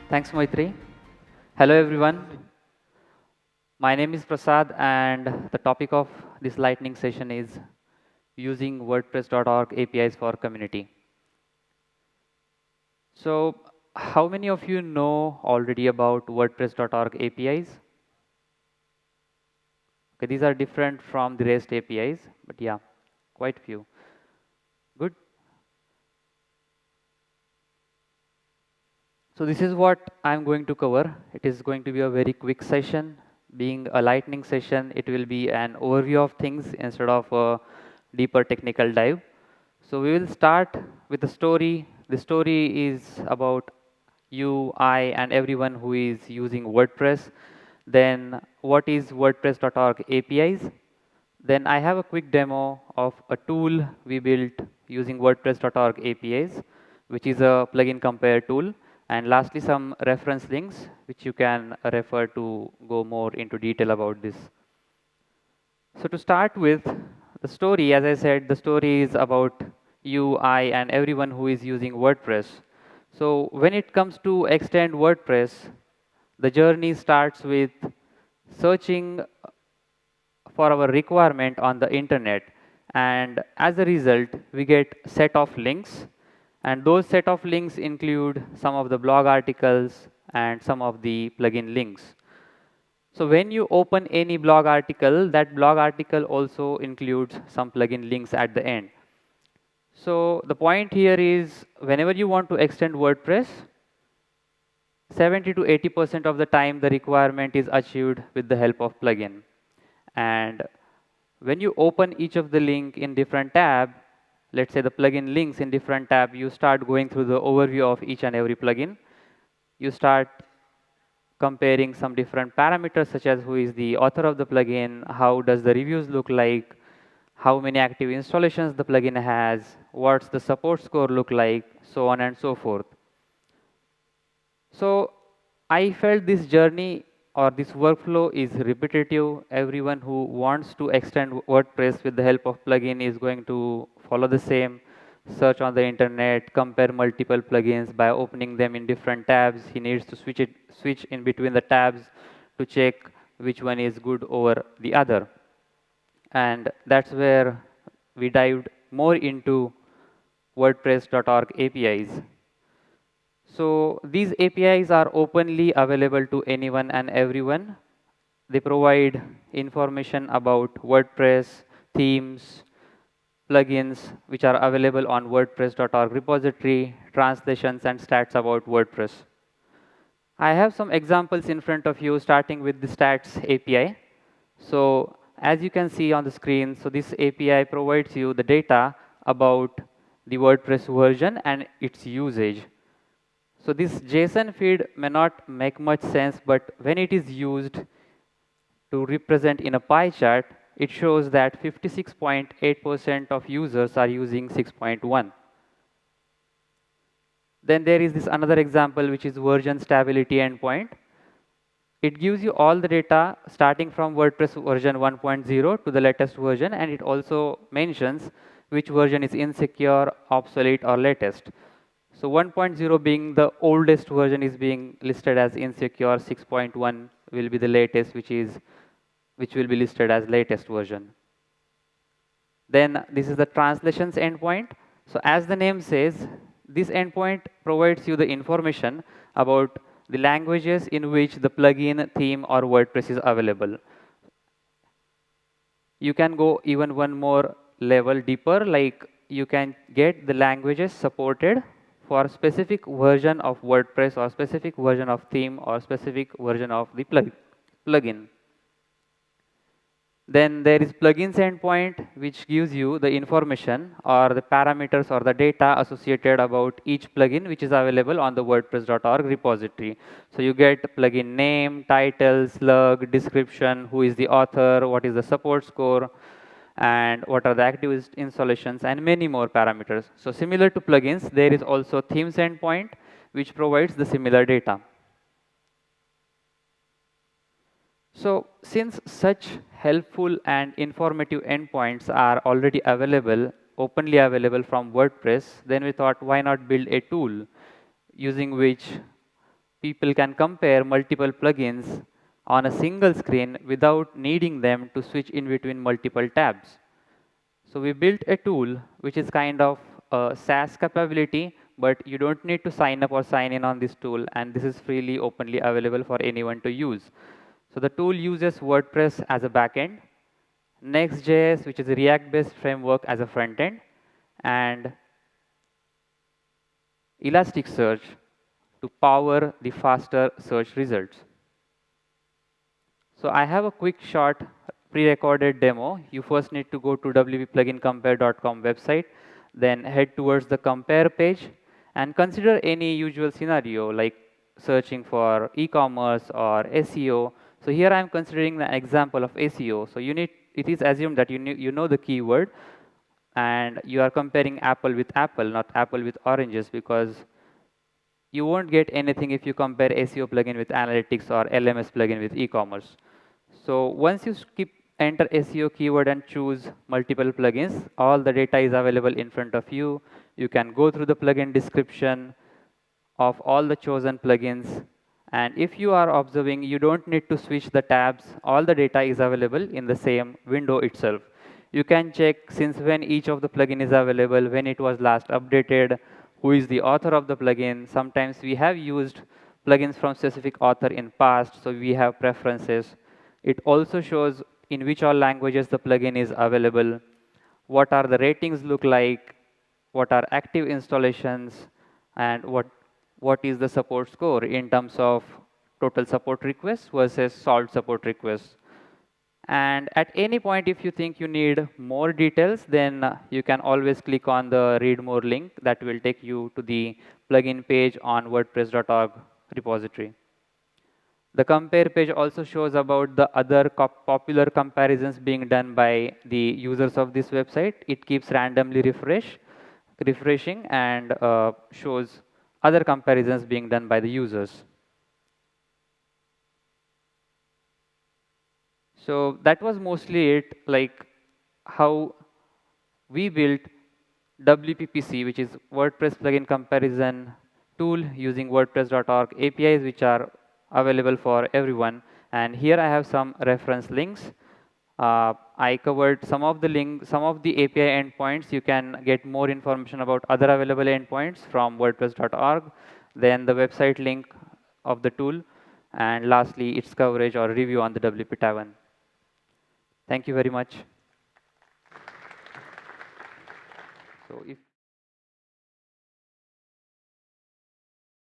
Thanks, Maitri. Hello, everyone. My name is Prasad, and the topic of this lightning session is using WordPress.org APIs for community. So, how many of you know already about WordPress.org APIs? Okay, these are different from the REST APIs, but yeah, quite few. Good. So this is what I'm going to cover. It is going to be a very quick session. Being a lightning session, it will be an overview of things instead of a deeper technical dive. So we will start with the story. The story is about you, I, and everyone who is using WordPress. Then what is WordPress.org APIs? Then I have a quick demo of a tool we built using WordPress.org APIs, which is a plugin compare tool. And lastly, some reference links, which you can refer to go more into detail about this. So to start with, the story, as I said, the story is about you, I, and everyone who is using WordPress. So when it comes to extend WordPress, the journey starts with searching for our requirement on the internet, and as a result we get set of links, and those set of links include some of the blog articles and some of the plugin links. So when you open any blog article, that blog article also includes some plugin links at the end. So the point here is, whenever you want to extend WordPress, 70 to 80% of the time the requirement is achieved with the help of plugin. And when you open each of the link in different tab, let's say the plugin links in different tab, you start going through the overview of each and every plugin. You start comparing some different parameters, such as who is the author of the plugin, how does the reviews look like, how many active installations the plugin has, what's the support score look like, so on and so forth. So I felt this journey or this workflow is repetitive. Everyone who wants to extend WordPress with the help of plugin is going to follow the same. Search on the internet, compare multiple plugins by opening them in different tabs. He needs to switch in between the tabs to check which one is good over the other. And that's where we dived more into WordPress.org APIs. So these APIs are openly available to anyone and everyone. They provide information about WordPress, themes, plugins, which are available on WordPress.org repository, translations, and stats about WordPress. I have some examples in front of you, starting with the stats API. So as you can see on the screen, so this API provides you the data about the WordPress version and its usage. So this JSON feed may not make much sense, but when it is used to represent in a pie chart, it shows that 56.8% of users are using 6.1. Then there is this another example, which is version stability endpoint. It gives you all the data starting from WordPress version 1.0 to the latest version, and it also mentions which version is insecure, obsolete, or latest. So 1.0 being the oldest version is being listed as insecure, 6.1 will be the latest, which will be listed as latest version. Then this is the translations endpoint. So as the name says, this endpoint provides you the information about the languages in which the plugin, theme, or WordPress is available. You can go even one more level deeper, like you can get the languages supported for specific version of WordPress or specific version of theme or specific version of the plugin. Then there is plugins endpoint, which gives you the information or the parameters or the data associated about each plugin, which is available on the WordPress.org repository. So you get plugin name, title, slug, description, who is the author, what is the support score, and what are the active installations, and many more parameters. So similar to plugins, there is also themes endpoint, which provides the similar data. So since such helpful and informative endpoints are already available, openly available from WordPress, then we thought, why not build a tool using which people can compare multiple plugins on a single screen without needing them to switch in between multiple tabs. So we built a tool which is kind of a SaaS capability, but you don't need to sign up or sign in on this tool, and this is freely, openly available for anyone to use. So the tool uses WordPress as a backend, Next.js, which is a React-based framework, as a front end, and Elasticsearch to power the faster search results. So I have a quick short pre-recorded demo. You first need to go to wpplugincompare.com website, then head towards the compare page and consider any usual scenario like searching for e-commerce or SEO. So here I am considering the example of SEO. So it is assumed that you know the keyword and you are comparing apple with apple, not apple with oranges, because you won't get anything if you compare SEO plugin with analytics or LMS plugin with e-commerce. So once you enter SEO keyword and choose multiple plugins, all the data is available in front of you. You can go through the plugin description of all the chosen plugins. And if you are observing, you don't need to switch the tabs. All the data is available in the same window itself. You can check since when each of the plugin is available, when it was last updated, who is the author of the plugin. Sometimes we have used plugins from specific author in past, so we have preferences. It also shows in which all languages the plugin is available, what are the ratings look like, what are active installations, and what is the support score in terms of total support requests versus solved support requests. And at any point, if you think you need more details, then you can always click on the read more link that will take you to the plugin page on wordpress.org repository. The compare page also shows about the other popular comparisons being done by the users of this website. It keeps randomly refreshing and shows other comparisons being done by the users. So that was mostly it, like how we built WPPC, which is WordPress plugin comparison tool using WordPress.org APIs, which are available for everyone. And here I have some reference links. I covered some of the API endpoints. You can get more information about other available endpoints from WordPress.org. Then the website link of the tool, and lastly, its coverage or review on the WP Tavern. Thank you very much. So if